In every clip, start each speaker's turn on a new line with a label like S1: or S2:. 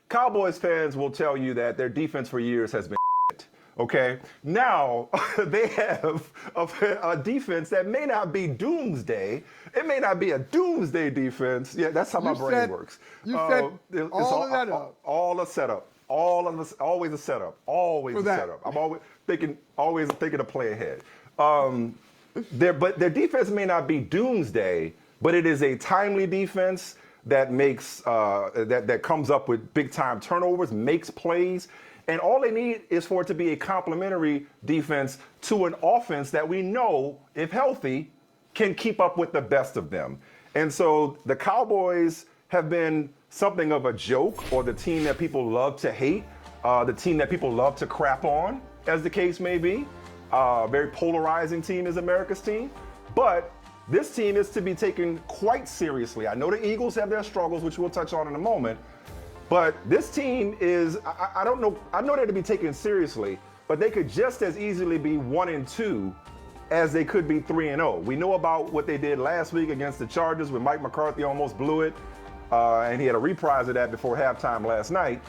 S1: Cowboys fans will tell you that their defense for years has been okay? Now, they have a defense that may not be doomsday. It may not be a doomsday defense. Yeah, that's how my brain works.
S2: You set
S1: It's
S2: all of that up.
S1: All a setup. Always a setup. Always
S2: For
S1: a
S2: that.
S1: setup. I'm always thinking to play ahead. But their defense may not be doomsday, but it is a timely defense that makes that comes up with big time turnovers, makes plays. And all they need is for it to be a complementary defense to an offense that we know, if healthy, can keep up with the best of them. And so the Cowboys have been something of a joke, or the team that people love to hate, the team that people love to crap on, as the case may be. Very polarizing team is America's team. But this team is to be taken quite seriously. I know the Eagles have their struggles, which we'll touch on in a moment. But this team is, I don't know, I know they're to be taken seriously, but they could just as easily be 1-2 as they could be 3-0. We know about what they did last week against the Chargers when Mike McCarthy almost blew it, and he had a reprise of that before halftime last night.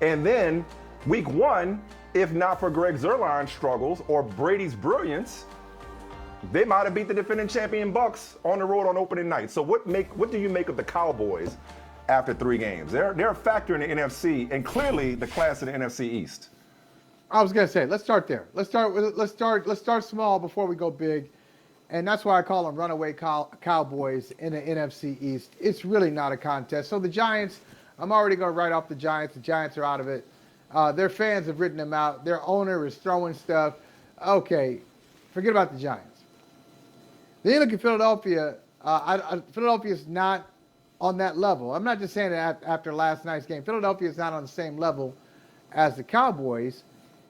S1: And then week 1, if not for Greg Zuerlein's struggles or Brady's brilliance, they might have beat the defending champion Bucks on the road on opening night. So what do you make of the Cowboys after 3 games? They're a factor in the NFC, and clearly the class of the NFC East.
S2: I was gonna say, let's start there. Let's start small before we go big, and that's why I call them runaway Cowboys in the NFC East. It's really not a contest. So the Giants, I'm already gonna write off the Giants. The Giants are out of it. Their fans have written them out. Their owner is throwing stuff. Okay, forget about the Giants. Then you look at Philadelphia. Philadelphia's not on that level. I'm not just saying that after last night's game. Philadelphia is not on the same level as the Cowboys.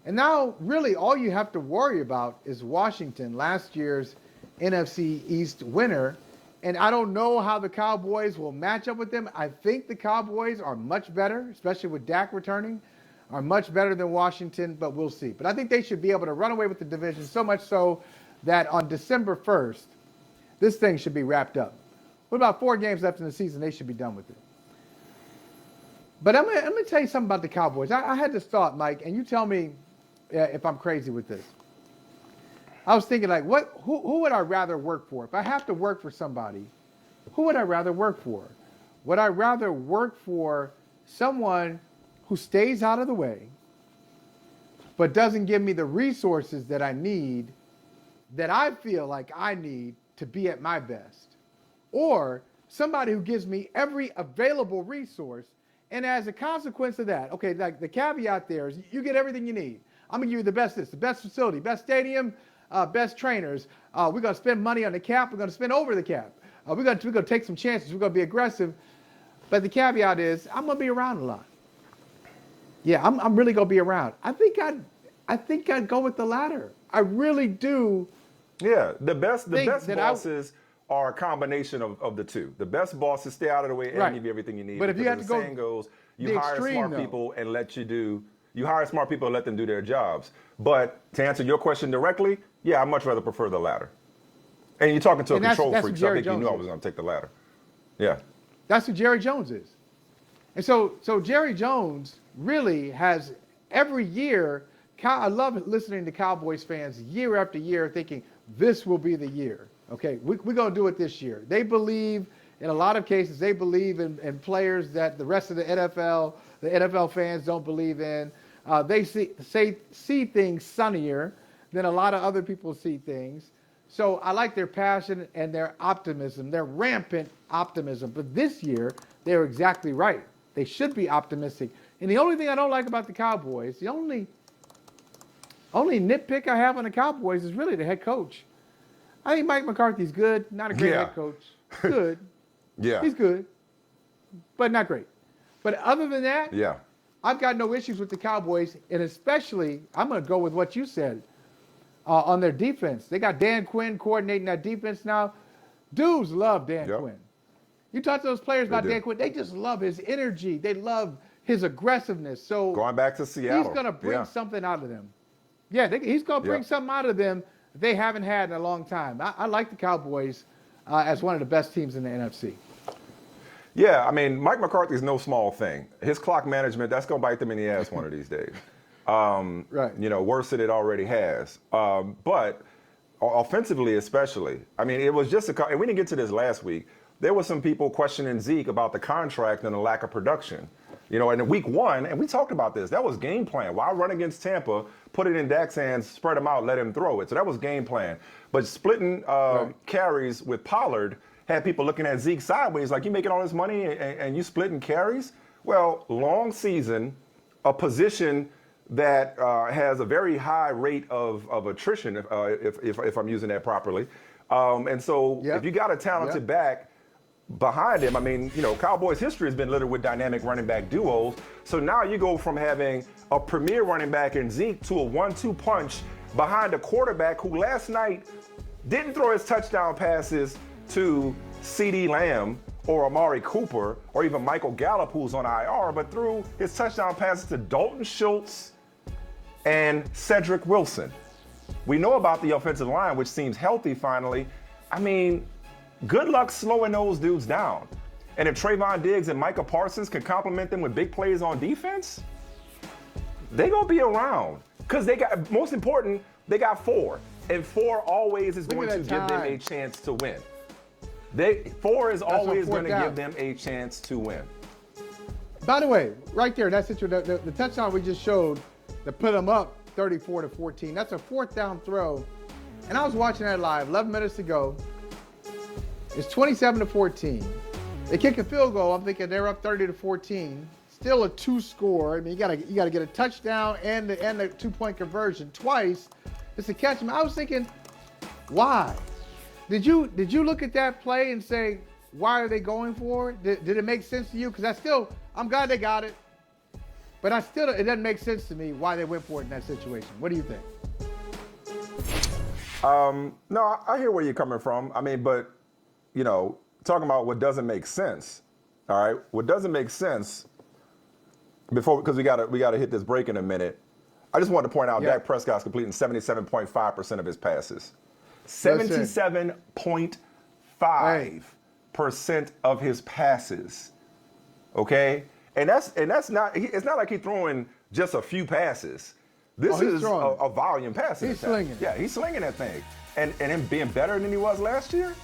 S2: And now, really, all you have to worry about is Washington, last year's NFC East winner. And I don't know how the Cowboys will match up with them. I think the Cowboys are much better, especially with Dak returning, are much better than Washington, but we'll see. But I think they should be able to run away with the division, so much so that on December 1st, this thing should be wrapped up. With about 4 games left in the season, they should be done with it. But I'm gonna tell you something about the Cowboys. I had this thought, Mike, and you tell me if I'm crazy with this. I was thinking, like, who would I rather work for? If I have to work for somebody, who would I rather work for? Would I rather work for someone who stays out of the way, but doesn't give me the resources that I need, that I feel like I need to be at my best? Or somebody who gives me every available resource, and as a consequence of that, okay, like the caveat there is you get everything you need. I'm gonna give you the best facility, best stadium, best trainers. We're gonna spend money on the cap. We're gonna spend over the cap. We're gonna take some chances. We're gonna be aggressive. But the caveat is I'm gonna be around a lot. Yeah, I'm really gonna be around. I think I'd go with the latter. I really do.
S1: Yeah, the best bosses are a combination of the two. The best bosses stay out of the way and give you everything you need.
S2: But if you have to go,
S1: the saying goes, you hire smart people and you hire smart people and let them do their jobs. But to answer your question directly, yeah, I much rather prefer the latter. And you're talking to a control freak, so I think you knew I was going to take the latter. Yeah.
S2: That's who Jerry Jones is. And so Jerry Jones really has every year, I love listening to Cowboys fans year after year thinking this will be the year. Okay, we're going to do it this year. They believe, in a lot of cases, they believe in players that the rest of the NFL fans don't believe in. They see things sunnier than a lot of other people see things. So I like their passion and their optimism, their rampant optimism. But this year, they're exactly right. They should be optimistic. And the only thing I don't like about the Cowboys, the only nitpick I have on the Cowboys is really the head coach. I think Mike McCarthy's good, not a great head coach. Good.
S1: Yeah.
S2: He's good, but not great. But other than that,
S1: yeah,
S2: I've got no issues with the Cowboys, and especially, I'm going to go with what you said on their defense. They got Dan Quinn coordinating that defense now. Dudes love Dan Quinn. You talk to those players about Dan Quinn, they just love his energy. They love his aggressiveness. So
S1: going back to Seattle,
S2: he's going to bring something out of them. Yeah, he's going to bring something out of them they haven't had in a long time. I like the Cowboys as one of the best teams in the NFC.
S1: Yeah, I mean, Mike McCarthy's no small thing. His clock management, that's going to bite them in the ass one of these days.
S2: Right.
S1: You know, worse than it already has. But offensively, especially, I mean, it was just and we didn't get to this last week. There were some people questioning Zeke about the contract and the lack of production. You know, and in week 1, and we talked about this, that was game plan. Why run against Tampa, put it in Dak's hands, spread him out, let him throw it. So that was game plan. But splitting carries with Pollard had people looking at Zeke sideways, like, you making all this money and you splitting carries? Well, long season, a position that has a very high rate of attrition, if I'm using that properly. And so if you got a talented back behind him, I mean, you know, Cowboys history has been littered with dynamic running back duos. So now you go from having a premier running back in Zeke to a 1-2 punch behind a quarterback who last night didn't throw his touchdown passes to CeeDee Lamb or Amari Cooper or even Michael Gallup, who's on IR, but threw his touchdown passes to Dalton Schultz and Cedric Wilson. We know about the offensive line, which seems healthy finally. I mean, good luck slowing those dudes down. And if Trayvon Diggs and Micah Parsons can complement them with big plays on defense, they gonna be around. Because they got, most important, they got 4. And 4 always is going to give them a chance to win. 4 is always going to give them a chance to win.
S2: By the way, right there, that's the touchdown we just showed that put them up 34-14. That's a 4th down throw. And I was watching that live, 11 minutes to go. It's 27-14. They kick a field goal. I'm thinking they're up 30-14. Still a 2 score. I mean, you gotta get a touchdown and the 2-point conversion twice. It's a catch. I was thinking, why? Did you look at that play and say, why are they going for it? Did it make sense to you? Because I'm glad they got it. But it doesn't make sense to me why they went for it in that situation. What do you think?
S1: No, I hear where you're coming from. I mean, but, you know, talking about what doesn't make sense, all right? What doesn't make sense, because we gotta hit this break in a minute. I just wanted to point out Dak Prescott's completing 77.5% of his passes. 77.5% of his passes. Okay? And it's not like he's throwing just a few passes. This is a volume pass.
S2: He's slinging it.
S1: Yeah, he's slinging that thing. And him being better than he was last year?